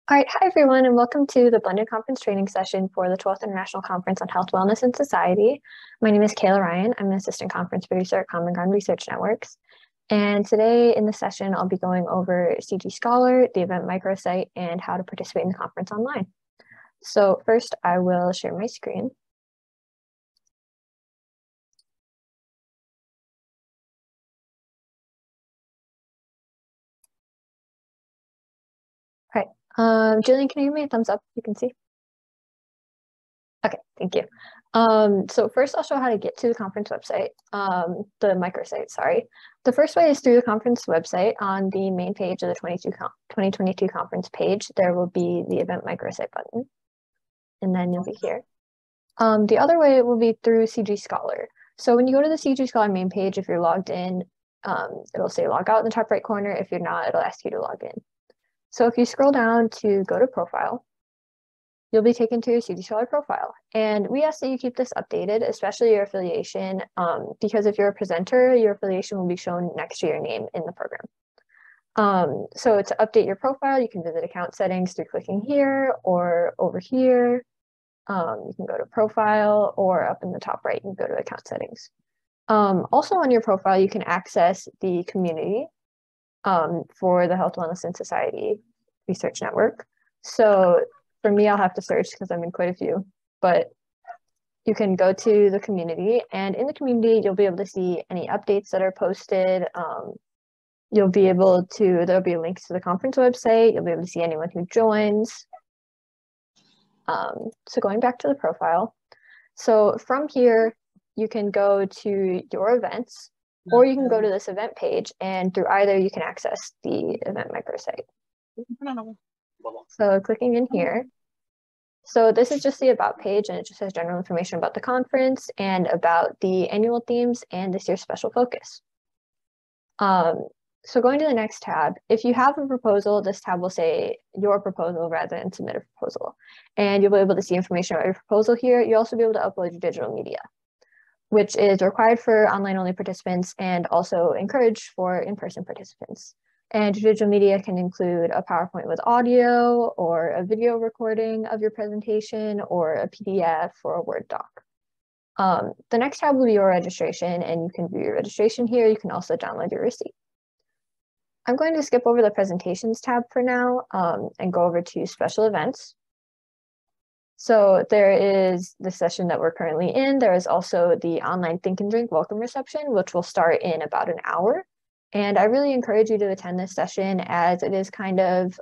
All right, hi everyone, and welcome to the blended conference training session for the 12th International Conference on Health, Wellness, and Society. My name is Kayla Ryan. I'm an assistant conference producer at Common Ground Research Networks. And today in the session, I'll be going over CGScholar, the event microsite, and how to participate in the conference online. So first, I will share my screen. All right, Jillian, can you give me a thumbs up? You can see. Okay, thank you. So first I'll show how to get to the conference website, the microsite, sorry. The first way is through the conference website. On the main page of the 2022 conference page, there will be the event microsite button, and then you'll be here. The other way will be through CGScholar. So when you go to the CGScholar main page, if you're logged in, it'll say log out in the top right corner. If you're not, it'll ask you to log in. So if you scroll down to go to profile, you'll be taken to your CGScholar profile. And we ask that you keep this updated, especially your affiliation, because if you're a presenter, your affiliation will be shown next to your name in the program. So to update your profile, you can visit account settings through clicking here or over here. You can go to profile, or up in the top right, you can go to account settings. Also on your profile, you can access the community for the Health, Wellness, and Society Research Network. So for me, I'll have to search because I'm in quite a few, but you can go to the community, and in the community, you'll be able to see any updates that are posted. You'll be able to, there'll be links to the conference website. You'll be able to see anyone who joins. So going back to the profile. So from here, you can go to your events, or you can go to this event page, and through either you can access the event microsite. So clicking in here. So this is just the about page, and it just has general information about the conference and about the annual themes and this year's special focus. So going to the next tab, if you have a proposal, this tab will say your proposal rather than submit a proposal. And you'll be able to see information about your proposal here. You'll also be able to upload your digital media, which is required for online-only participants and also encouraged for in-person participants. And your digital media can include a PowerPoint with audio, or a video recording of your presentation, or a PDF or a Word doc. The next tab will be your registration, and you can view your registration here. You can also download your receipt. I'm going to skip over the presentations tab for now and go over to special events. So there is the session that we're currently in. There is also the online Think and Drink welcome reception, which will start in about an hour. And I really encourage you to attend this session, as it is kind of,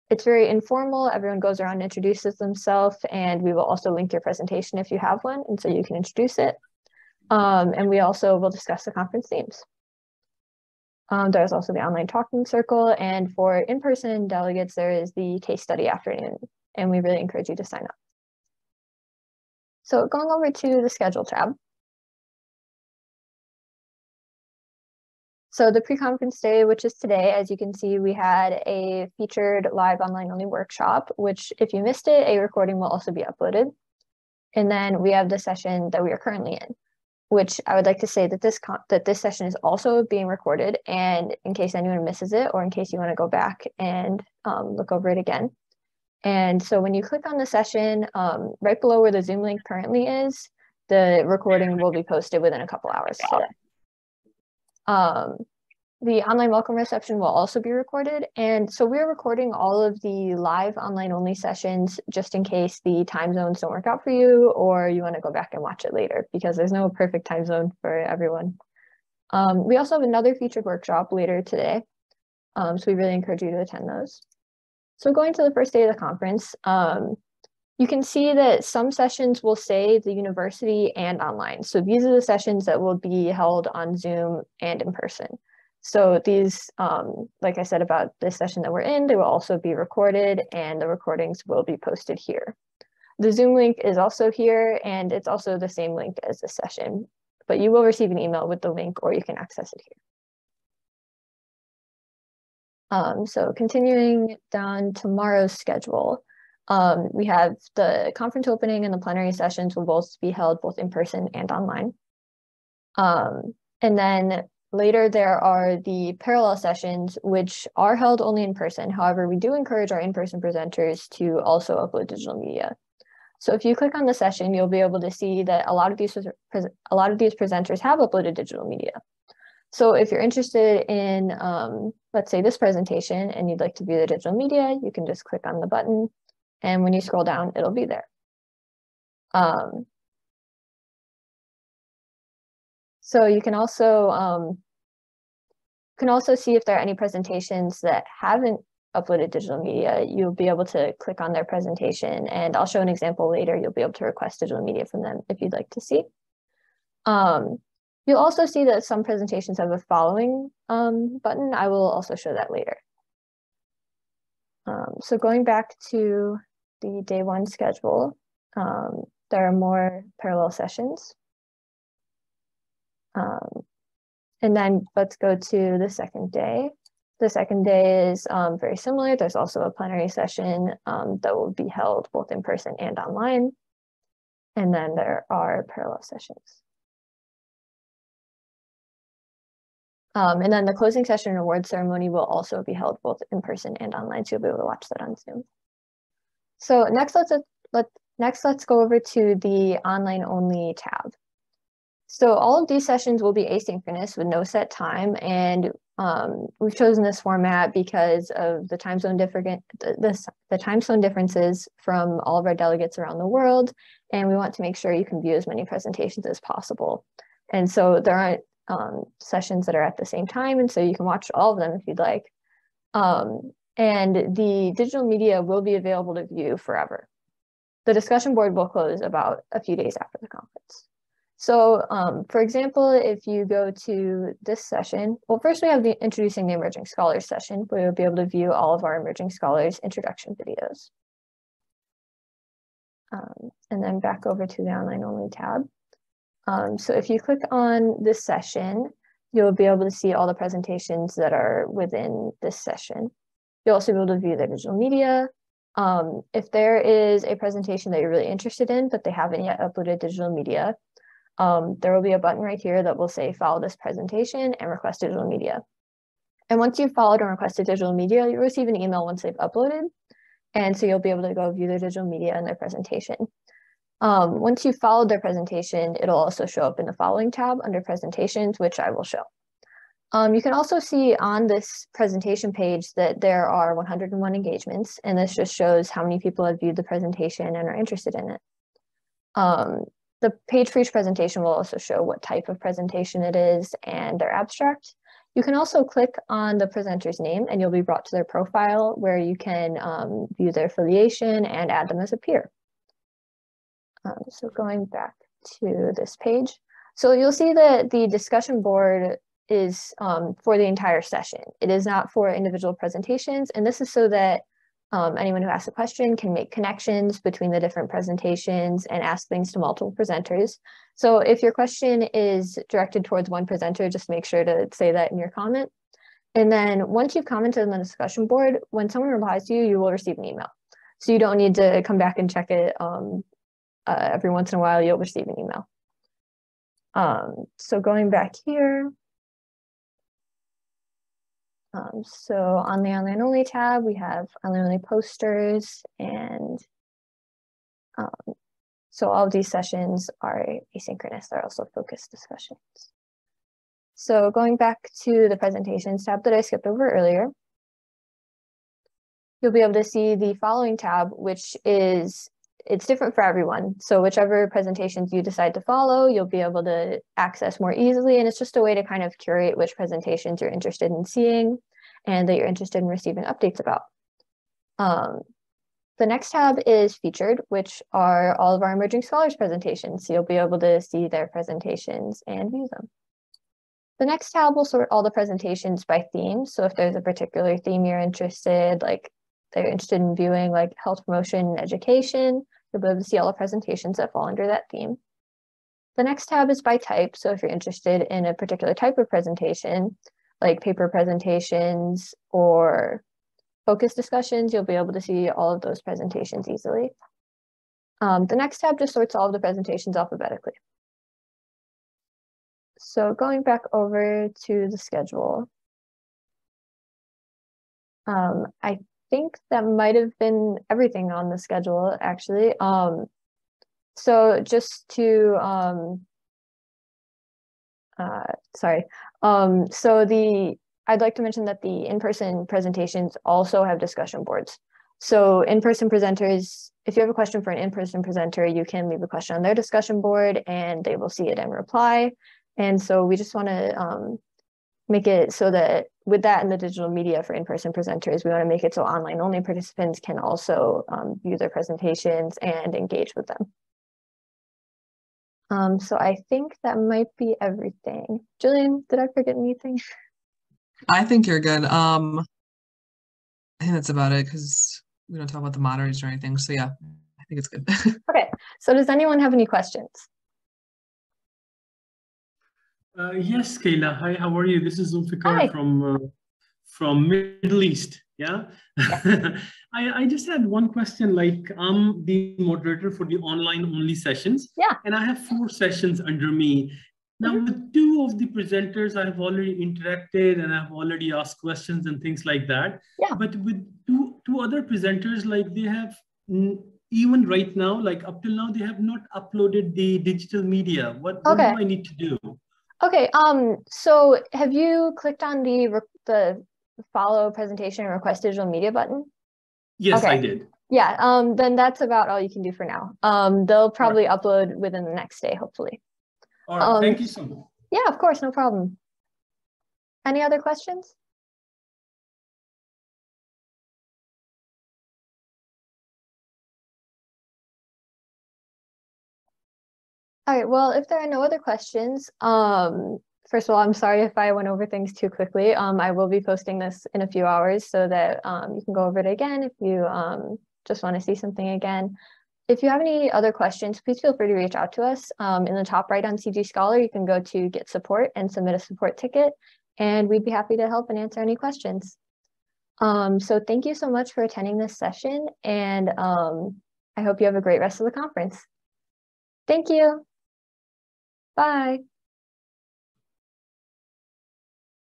it's very informal. Everyone goes around and introduces themselves, and we will also link your presentation if you have one, and so you can introduce it. And we also will discuss the conference themes. There's also the online talking circle, and for in-person delegates, there is the case study afternoon, and we really encourage you to sign up. So going over to the schedule tab. So the pre-conference day, which is today, as you can see, we had a featured live online-only workshop, which if you missed it, a recording will also be uploaded. And then we have the session that we are currently in, which I would like to say that this session is also being recorded, and in case anyone misses it, or in case you want to go back and look over it again. And so when you click on the session, right below where the Zoom link currently is, the recording will be posted within a couple hours today. The online welcome reception will also be recorded. And so we're recording all of the live online only sessions just in case the time zones don't work out for you, or you want to go back and watch it later, because there's no perfect time zone for everyone. We also have another featured workshop later today. So we really encourage you to attend those. So going to the first day of the conference, you can see that some sessions will say the university and online. So these are the sessions that will be held on Zoom and in person. So these, like I said about this session that we're in, they will also be recorded, and the recordings will be posted here. The Zoom link is also here, and it's also the same link as this session, but you will receive an email with the link, or you can access it here. So continuing down tomorrow's schedule, we have the conference opening and the plenary sessions will both be held both in person and online. And then Later, there are the parallel sessions, which are held only in person. However, we do encourage our in-person presenters to also upload digital media. So if you click on the session, you'll be able to see that a lot of these presenters have uploaded digital media. So if you're interested in, let's say, this presentation and you'd like to view the digital media, you can just click on the button, and when you scroll down, it'll be there. So you can also see if there are any presentations that haven't uploaded digital media. You'll be able to click on their presentation, and I'll show an example later. You'll be able to request digital media from them if you'd like to see. You'll also see that some presentations have a following button. I will also show that later. So going back to the day one schedule, there are more parallel sessions. And then let's go to the second day. The second day is very similar. There's also a plenary session that will be held both in person and online. And then there are parallel sessions. And then the closing session and award ceremony will also be held both in person and online, so you'll be able to watch that on Zoom. So next, let's go over to the online only tab. So all of these sessions will be asynchronous with no set time, and we've chosen this format because of the time zone differences from all of our delegates around the world, and we want to make sure you can view as many presentations as possible. And so there aren't sessions that are at the same time, and so you can watch all of them if you'd like. And the digital media will be available to view forever. The discussion board will close about a few days after the conference. So for example, if you go to this session, well, first we have the Introducing the Emerging Scholars session, where you'll be able to view all of our Emerging Scholars introduction videos. And then back over to the online only tab. So if you click on this session, you'll be able to see all the presentations that are within this session. You'll also be able to view the digital media. If there is a presentation that you're really interested in, but they haven't yet uploaded digital media, there will be a button right here that will say follow this presentation and request digital media. And once you've followed and requested digital media, you'll receive an email once they've uploaded. And so you'll be able to go view their digital media and their presentation. Once you've followed their presentation, it'll also show up in the following tab under presentations, which I will show. You can also see on this presentation page that there are 101 engagements, and this just shows how many people have viewed the presentation and are interested in it. The page for each presentation will also show what type of presentation it is and their abstract. You can also click on the presenter's name and you'll be brought to their profile, where you can view their affiliation and add them as a peer. So going back to this page. So you'll see that the discussion board is for the entire session. It is not for individual presentations. And this is so that anyone who asks a question can make connections between the different presentations and ask things to multiple presenters. So if your question is directed towards one presenter, just make sure to say that in your comment. And then once you've commented on the discussion board, when someone replies to you, you will receive an email. So you don't need to come back and check it every once in a while. You'll receive an email. So going back here, so on the online only tab, we have online only posters, and so all of these sessions are asynchronous. They're also focused discussions. So going back to the presentations tab that I skipped over earlier, you'll be able to see the following tab, which is, it's different for everyone. So whichever presentations you decide to follow, you'll be able to access more easily. And it's just a way to kind of curate which presentations you're interested in seeing and that you're interested in receiving updates about. The next tab is Featured, which are all of our Emerging Scholars presentations. So you'll be able to see their presentations and view them. The next tab will sort all the presentations by theme. So if there's a particular theme you're interested, like they're interested in viewing, like health promotion and education, you'll be able to see all the presentations that fall under that theme. The next tab is by type. So if you're interested in a particular type of presentation, like paper presentations or focus discussions, you'll be able to see all of those presentations easily. The next tab just sorts all of the presentations alphabetically. So going back over to the schedule, I think that might have been everything on the schedule, actually. So just to, I'd like to mention that the in-person presentations also have discussion boards. So in-person presenters, if you have a question for an in-person presenter, you can leave a question on their discussion board and they will see it and reply. And so we just want to make it so that with that and the digital media for in-person presenters, we want to make it so online only participants can also view their presentations and engage with them. So I think that might be everything. Julian, did I forget anything? I think you're good. I think that's about it because we don't talk about the moderators or anything. So yeah, I think it's good. Okay, so does anyone have any questions? Yes, Kayla. Hi, how are you? This is Zulfikar from Middle East. Yeah. I just had one question. Like, I'm the moderator for the online only sessions. Yeah. And I have 4 sessions under me. Now, with 2 of the presenters, I've already interacted and I've already asked questions and things like that. Yeah. But with two other presenters, like they have, even right now, like up till now, they have not uploaded the digital media. What do I need to do? Okay, so have you clicked on the follow presentation and request digital media button? Yes, I did. Yeah, then that's about all you can do for now. They'll probably upload within the next day, hopefully. All right, thank you so much. Yeah, of course, no problem. Any other questions? All right, well, if there are no other questions, first of all, I'm sorry if I went over things too quickly. I will be posting this in a few hours so that you can go over it again if you just want to see something again. If you have any other questions, please feel free to reach out to us. In the top right on CGScholar, you can go to Get Support and submit a support ticket, and we'd be happy to help and answer any questions. So thank you so much for attending this session, and I hope you have a great rest of the conference. Thank you. Bye.